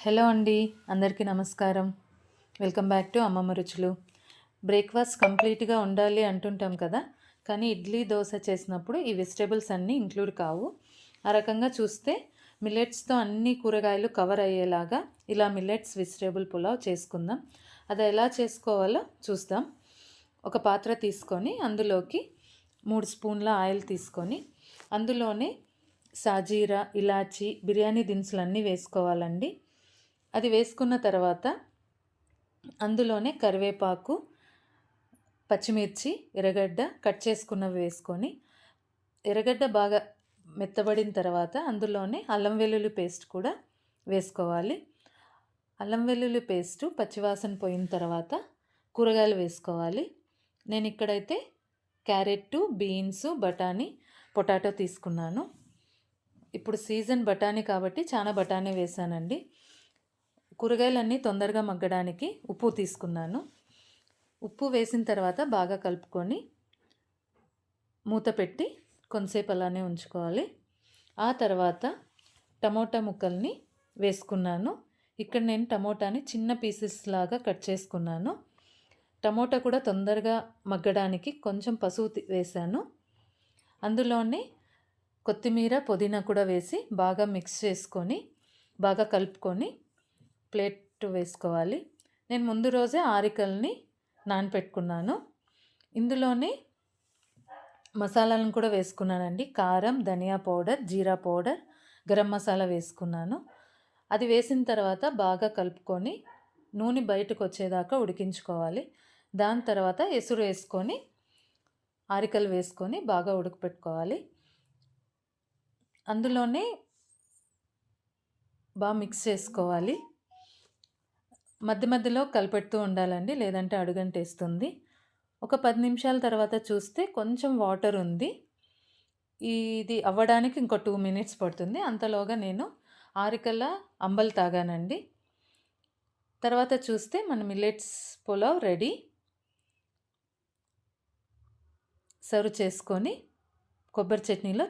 Hello అండి, అందరికీ నమస్కారం. వెల్కమ్ బ్యాక్ టు అమ్మమ్మ రుచులు. బ్రేక్ఫాస్ట్ కంప్లీట్గా ఉండాలి అంటుంటాం కదా, కానీ ఇడ్లీ దోశ చేసినప్పుడు ఈ వెజిటేబుల్స్ అన్నీ ఇంక్లూడ్ కావు. ఆ రకంగా చూస్తే మిల్లెట్స్తో అన్ని కూరగాయలు కవర్ అయ్యేలాగా ఇలా మిల్లెట్స్ వెజిటేబుల్ పులావ్ చేసుకుందాం. అది ఎలా చేసుకోవాలో చూద్దాం. ఒక పాత్ర తీసుకొని అందులోకి 3 స్పూన్ల ఆయిల్ తీసుకొని అందులోనే సాజీరా, ఇలాచి, బిర్యానీ దినుసులన్నీ వేసుకోవాలండి. అది వేసుకున్న తర్వాత అందులోనే కరివేపాకు, పచ్చిమిర్చి, ఎర్రగడ్డ కట్ చేసుకున్నవి వేసుకొని ఎర్రగడ్డ బాగా మెత్తబడిన తర్వాత అందులోనే అల్లం వెల్లుల్లి పేస్ట్ కూడా వేసుకోవాలి. అల్లం వెల్లుల్లి పేస్టు పచ్చివాసన పోయిన తర్వాత కూరగాయలు వేసుకోవాలి. నేను ఇక్కడైతే క్యారెట్, బీన్స్, బఠానీ, పొటాటో తీసుకున్నాను. ఇప్పుడు సీజన్ బఠానీ కాబట్టి చాలా బఠానీ వేసానండి. కూరగాయలన్నీ తొందరగా మగ్గడానికి ఉప్పు తీసుకున్నాను. ఉప్పు వేసిన తర్వాత బాగా కలుపుకొని మూత పెట్టి కొంతసేపు అలానే ఉంచుకోవాలి. ఆ తర్వాత టమోటా ముక్కల్ని వేసుకున్నాను. ఇక్కడ నేను టమోటాని చిన్న పీసెస్ లాగా కట్ చేసుకున్నాను. టమోటా కూడా తొందరగా మగ్గడానికి కొంచెం పసుపు వేసాను. అందులోనే కొత్తిమీర, పుదీనా కూడా వేసి బాగా మిక్స్ చేసుకొని బాగా కలుపుకొని ప్లేట్ వేసుకోవాలి. నేను ముందు రోజే ఆరికల్ని నానపెట్టుకున్నాను. ఇందులోనే మసాలాలను కూడా వేసుకున్నానండి. కారం, ధనియా పౌడర్, జీరా పౌడర్, గరం మసాలా వేసుకున్నాను. అది వేసిన తర్వాత బాగా కలుపుకొని నూనె బయటకు వచ్చేదాకా ఉడికించుకోవాలి. దాని తర్వాత ఎసురు వేసుకొని ఆరికలు వేసుకొని బాగా ఉడకపెట్టుకోవాలి. అందులోనే బాగా మిక్స్ చేసుకోవాలి. మధ్య మధ్యలో కలిపెడుతూ ఉండాలండి, లేదంటే అడుగంటేస్తుంది. ఒక 10 నిమిషాల తర్వాత చూస్తే కొంచెం వాటర్ ఉంది. ఇది అవ్వడానికి ఇంకో 2 మినిట్స్ పడుతుంది. అంతలోగా నేను ఆరికల అంబలి తాగానండి. తర్వాత చూస్తే మన మిల్లెట్స్ పులావ్ రెడీ. సర్వ్ చేసుకొని కొబ్బరి చట్నీలో